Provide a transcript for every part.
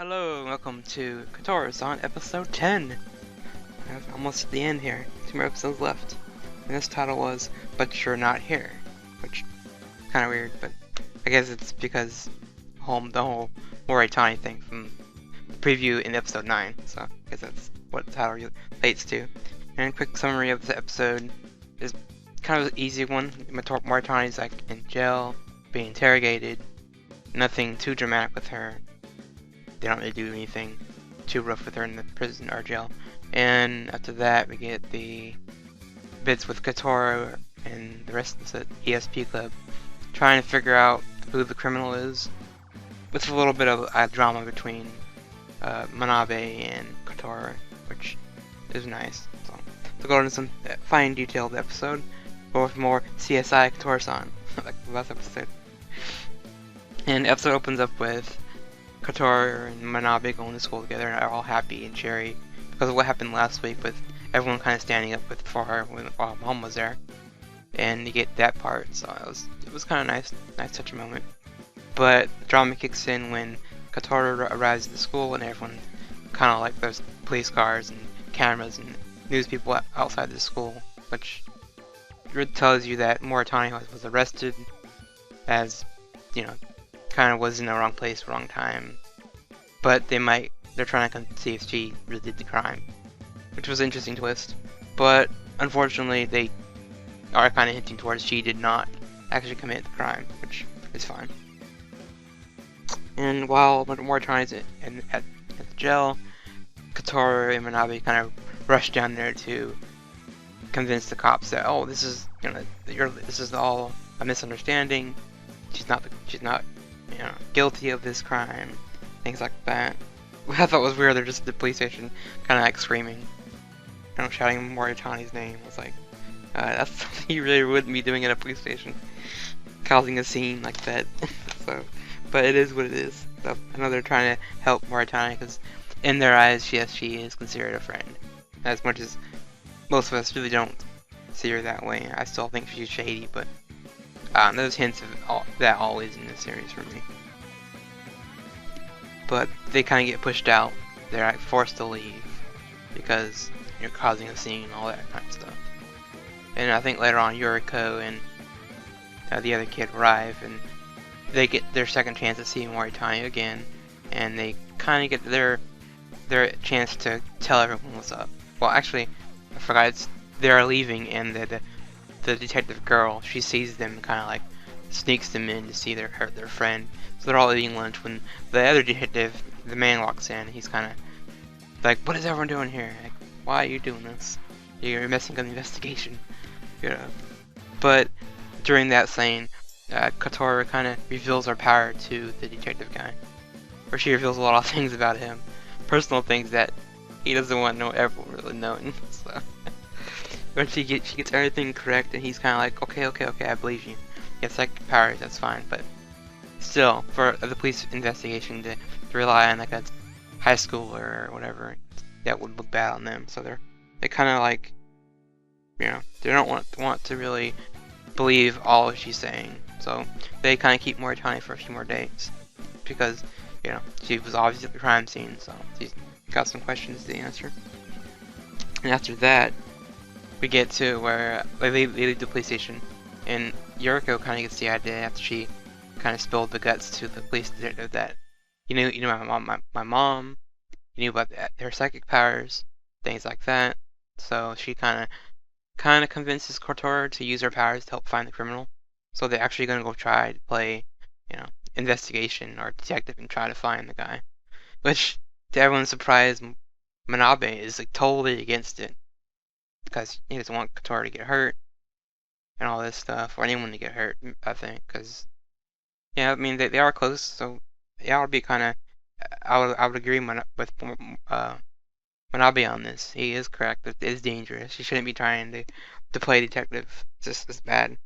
Hello and welcome to Kotura-san episode 10. We're almost at the end here. 2 more episodes left. And this title was But You're Not Here. Which is kinda weird, but I guess it's because the whole Moritani thing from the preview in episode 9. So I guess that's what the title relates to. And a quick summary of the episode is kind of an easy one. Moritani's like in jail, being interrogated. Nothing too dramatic with her. They don't really do anything too rough with her in the prison or jail. And after that, we get the bits with Kotura and the rest of the ESP club trying to figure out who the criminal is, with a little bit of a drama between Manabe and Kotura, which is nice. So go into some fine detailed episode, but with more CSI Kotura-san, like the last episode. And the episode opens up with Kotura and Manabe going to school together and are all happy and cheery because of what happened last week with everyone kind of standing up for her while Mom was there. And you get that part, so it was kind of nice touching moment. But drama kicks in when Kotura arrives at the school and everyone kind of like there's police cars and cameras and news people outside the school, which tells you that Moritani was arrested as, you know, kind of was in the wrong place, wrong time. But they're trying to see if she really did the crime, which was an interesting twist. But unfortunately, they are kind of hinting towards she did not actually commit the crime, which is fine. And while Moritani's at the jail, Kotura and Manabe kind of rush down there to convince the cops that, oh, this is all a misunderstanding. She's not guilty of this crime, things like that. What I thought was weird, they're just at the police station, kind of like screaming, shouting Moritani's name. I was like, that's something you really wouldn't be doing at a police station, causing a scene like that. So, but it is what it is. So I know they're trying to help Moritani because, in their eyes, yes, she is considered a friend. As much as most of us really don't see her that way, I still think she's shady, but there's hints of that always in this series for me. But they kind of get pushed out. They're like forced to leave because you're causing a scene and all that kind of stuff. And I think later on Yuriko and the other kid arrive and they get their second chance to see Moritani again, and they kind of get their chance to tell everyone what's up. Well, actually, I forgot, they're leaving and the detective girl, she sees them and kind of like sneaks them in to see their friend. So they're all eating lunch when the other detective, the man, walks in. He's kind of like, what is everyone doing here? Like, why are you doing this? You're messing up the investigation. You know. But during that scene, Kotura kind of reveals her power to the detective guy. Or she reveals a lot of things about him. Personal things that he doesn't want everyone really knowing. So. When she gets everything correct, and he's kind of like, okay, I believe you. You have psychic powers, that's fine, but still, for the police investigation to rely on like a high schooler or whatever, that would look bad on them. So they kind of like, they don't want to really believe all she's saying. So they kind of keep Moritani for a few more days because she was obviously at the crime scene, so she's got some questions to answer. And after that, we get to where they leave the police station, and Yuriko kind of gets the idea after she kind of spilled the guts to the police detective that my mom knew about her psychic powers, things like that. So she kind of convinces Kotura to use her powers to help find the criminal. So they're actually gonna go try to play, investigation or detective and try to find the guy. Which, to everyone's surprise, Manabe is like totally against it. Because he doesn't want Kotura to get hurt and all this stuff, or anyone to get hurt, I think, because I mean they are close, so yeah, I would be kind of I would agree with Manabe on this. He is correct; it is dangerous. You shouldn't be trying to play detective. It's bad.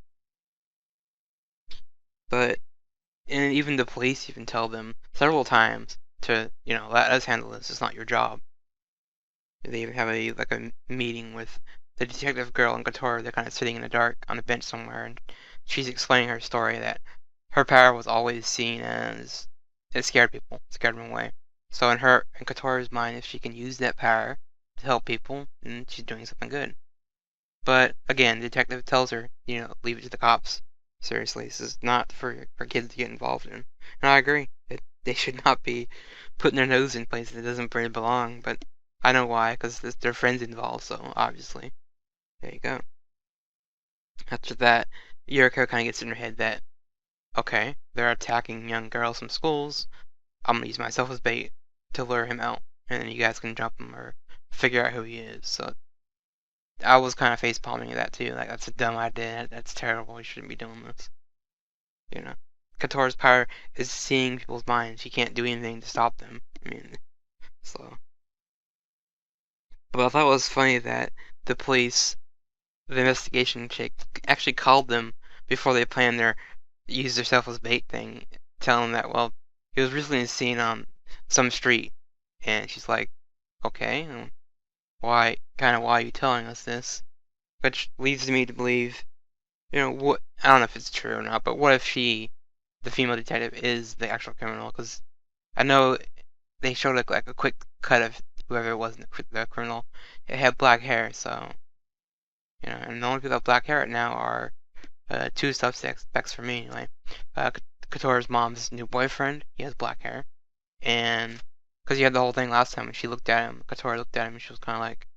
But and even the police even tell them several times to let us handle this. It's not your job. They even have a meeting with the detective girl and Kotura. They're kind of sitting in the dark on a bench somewhere, and she's explaining her story that her power was always seen as it scared people, scared them away. So in Kotoura's mind, if she can use that power to help people, then she's doing something good. But again, the detective tells her, leave it to the cops. Seriously, this is not for kids to get involved in. And I agree. They should not be putting their nose in places that doesn't really belong. But I know why, because their friends involved. So obviously, there you go. After that, Yuriko kind of gets in her head that, okay, they're attacking young girls from schools. I'm gonna use myself as bait to lure him out, and then you guys can jump him or figure out who he is. So I was kind of face palming at that too. Like, that's a dumb idea. That's terrible. You shouldn't be doing this. Kotoura's power is seeing people's minds. She can't do anything to stop them. I mean, so. But I thought it was funny that the police, the investigation chick, actually called them before they planned their use theirself as bait thing, telling them that, well, he was recently seen on some street, and she's like, okay, why are you telling us this? Which leads me to believe, what, I don't know if it's true or not, but what if she, the female detective, is the actual criminal? Because I know they showed like a quick cut of whoever was the criminal. It had black hair, so, and the only people that have black hair right now are two suspects for me, anyway. Kotoura's mom's new boyfriend, he has black hair, and because you had the whole thing last time when she looked at him, Kotoura looked at him and she was kind of like,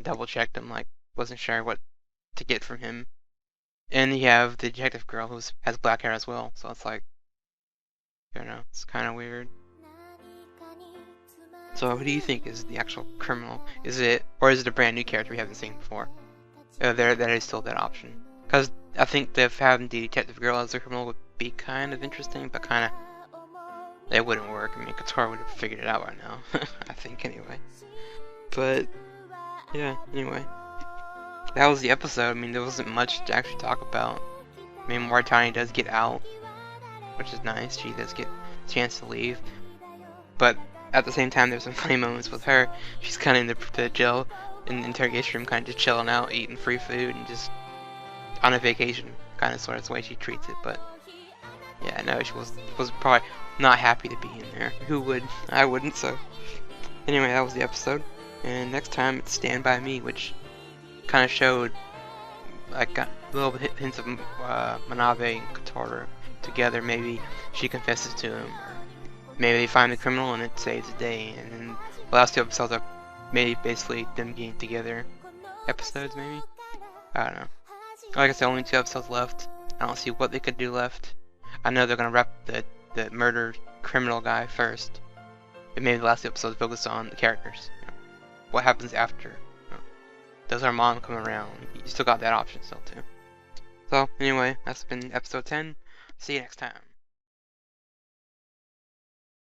double checked him, like, wasn't sure what to get from him. And you have the detective girl who has black hair as well, so it's like, it's kind of weird. So who do you think is the actual criminal? Is it a brand new character we haven't seen before? That is still that option. Because I think that having the detective girl as the criminal would be kind of interesting, but kind of, it wouldn't work. I mean, Kotoura would have figured it out by now, I think, anyway. But, yeah, anyway. That was the episode. I mean, there wasn't much to actually talk about. I mean, Moritani does get out, which is nice. She does get a chance to leave. But at the same time, there's some funny moments with her. She's kind of in the jail, in the interrogation room, kind of just chilling out, eating free food, and just on a vacation, kind of sort of the way she treats it. But yeah, no, she was probably not happy to be in there. Who would? I wouldn't. So anyway, that was the episode. And next time it's Stand By Me, which kind of showed like a little bit hints of Manabe and Kotoura together. Maybe she confesses to him, or maybe they find the criminal and it saves the day. And then the last two episodes are maybe basically them getting together episodes, maybe. I don't know. Like I said, only 2 episodes left. I don't see what they could do left. I know they're gonna wrap the murdered criminal guy first, but maybe the last 2 episodes focus on the characters. What happens after? Does our mom come around? You still got that option still too. So anyway, that's been episode 10. See you next time.